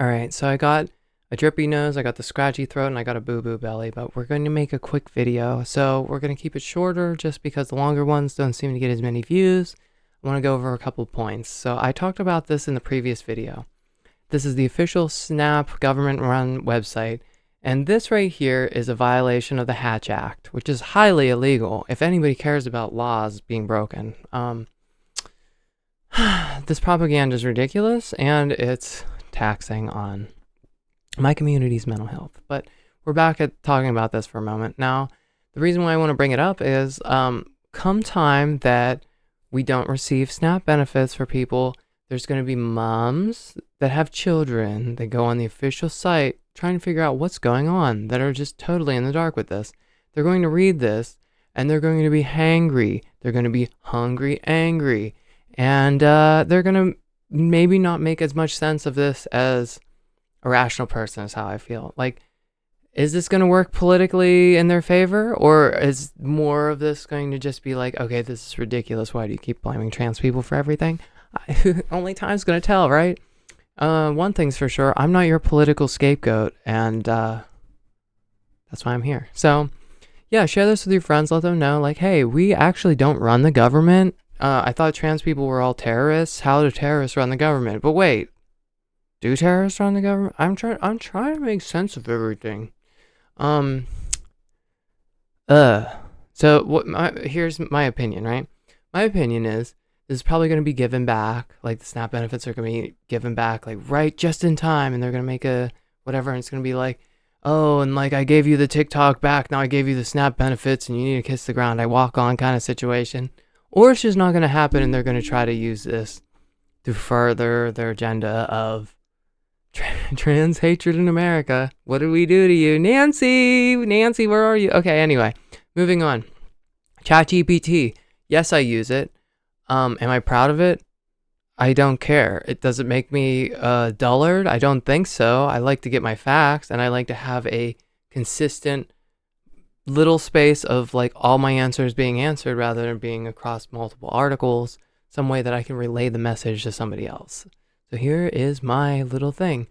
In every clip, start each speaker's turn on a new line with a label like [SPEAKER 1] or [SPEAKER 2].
[SPEAKER 1] All right, so I got a drippy nose, I got the scratchy throat, and I got a boo-boo belly, but we're going to make a quick video. So we're going to keep it shorter just because the longer ones don't seem to get as many views. I want to go over a couple points. So I talked about this in the previous video. This is the official Snap government-run website, and this right here is a violation of the Hatch Act, which is highly illegal if anybody cares about laws being broken. This propaganda is ridiculous, and it's taxing on my community's mental health. But we're back at talking about this for a moment. Now, the reason why I want to bring it up is come time that we don't receive SNAP benefits for people, there's going to be moms that have children that go on the official site trying to figure out what's going on that are just totally in the dark with this. They're going to read this and they're going to be hangry. They're going to be hungry, angry. And they're going to maybe not make as much sense of this as a rational person is how I feel. Like, is this going to work politically in their favor? Or is more of this going to just be like, okay, this is ridiculous. Why do you keep blaming trans people for everything? Only time's going to tell, right? One thing's for sure. I'm not your political scapegoat. And that's why I'm here. So, yeah, share this with your friends. Let them know, like, hey, we actually don't run the government. I thought trans people were all terrorists. How do terrorists run the government? But wait, do terrorists run the government? I'm trying to make sense of everything. So here's my opinion, right? My opinion is this is probably going to be given back. Like, the SNAP benefits are going to be given back, like, right just in time, and they're going to make a whatever, and it's going to be like, oh, and like, I gave you the TikTok back, now I gave you the SNAP benefits, and you need to kiss the ground I walk on kind of situation. Or it's just not going to happen, and they're going to try to use this to further their agenda of trans hatred in America. What did we do to you? Nancy, where are you? Okay, anyway, moving on. ChatGPT. Yes, I use it. Am I proud of it? I don't care. It doesn't make me dullard. I don't think so. I like to get my facts, and I like to have a consistent little space of like all my answers being answered rather than being across multiple articles, some way that I can relay the message to somebody else. So here is my little thing.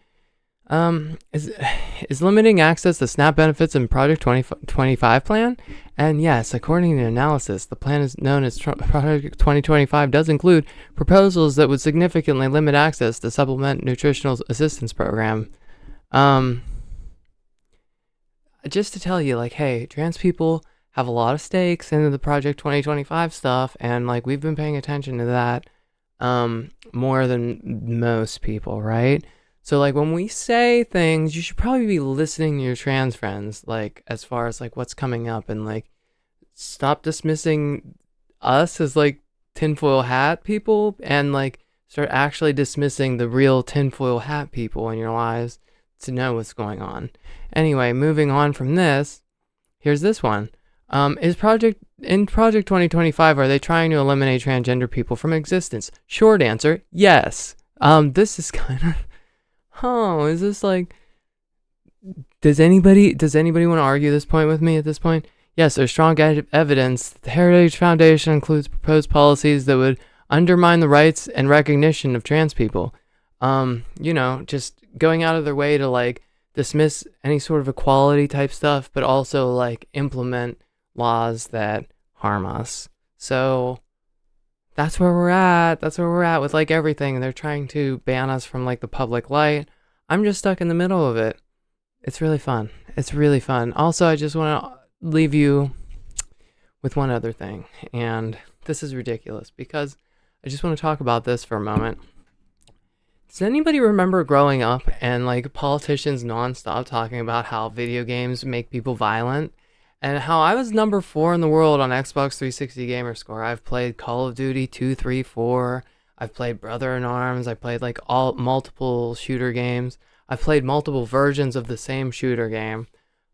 [SPEAKER 1] Is limiting access to SNAP benefits in Project 2025 plan? And yes, according to analysis, the plan is known as Project 2025 does include proposals that would significantly limit access to Supplement Nutritional Assistance Program. Just to tell you, like, hey, trans people have a lot of stakes into the Project 2025 stuff, and like, we've been paying attention to that more than most people, right? So like, when we say things, you should probably be listening to your trans friends, like, as far as like what's coming up, and like, stop dismissing us as like tinfoil hat people, and like, start actually dismissing the real tinfoil hat people in your lives to know what's going on. Anyway, moving on from this, here's this one. In Project 2025, are they trying to eliminate transgender people from existence? Short answer, yes. This is kind of, is this like, does anybody want to argue this point with me at this point? Yes, there's strong evidence that the Heritage Foundation includes proposed policies that would undermine the rights and recognition of trans people. Just going out of their way to like dismiss any sort of equality type stuff, but also like implement laws that harm us. So that's where we're at. That's where we're at with like everything. They're trying to ban us from like the public light. I'm just stuck in the middle of it. It's really fun. It's really fun. Also, I just want to leave you with one other thing. And this is ridiculous because I just want to talk about this for a moment. Does anybody remember growing up and like politicians nonstop talking about how video games make people violent? And how I was number 4 in the world on Xbox 360 Gamer Score. I've played Call of Duty 2, 3, 4. I've played Brother in Arms. I played like multiple shooter games. I've played multiple versions of the same shooter game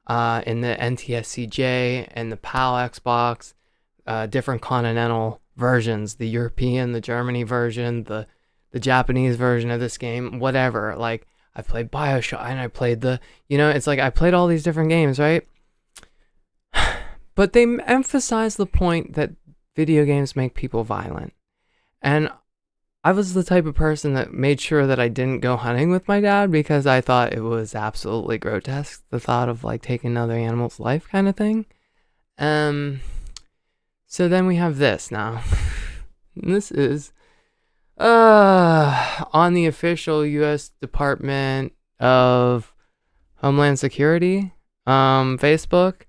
[SPEAKER 1] in the NTSCJ and the PAL Xbox, different continental versions, the European, the Germany version, the Japanese version of this game, whatever. Like, I played BioShock and I played it's like I played all these different games, right? But they emphasize the point that video games make people violent. And I was the type of person that made sure that I didn't go hunting with my dad because I thought it was absolutely grotesque, the thought of like taking another animal's life kind of thing. Um, so then we have this now. This is on the official U.S. Department of Homeland Security Facebook.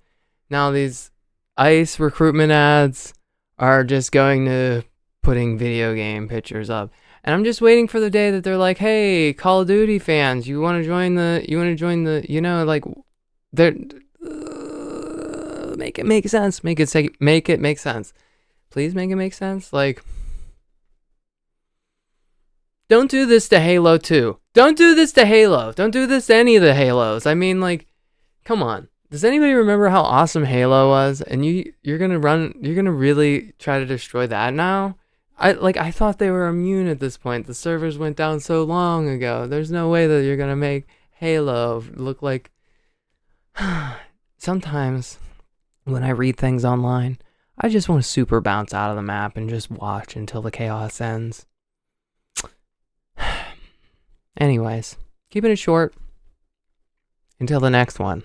[SPEAKER 1] Now these ICE recruitment ads are just going to putting video game pictures up. And I'm just waiting for the day that they're like, "Hey, Call of Duty fans, you know, like they're make it make sense. Make it make sense. Please make it make sense. Like, don't do this to Halo 2. Don't do this to Halo. Don't do this to any of the Halos. I mean, like, come on. Does anybody remember how awesome Halo was? And you're gonna really try to destroy that now? I thought they were immune at this point. The servers went down so long ago. There's no way that you're gonna make Halo look like. Sometimes when I read things online, I just want to super bounce out of the map and just watch until the chaos ends. Anyways, keeping it short until the next one.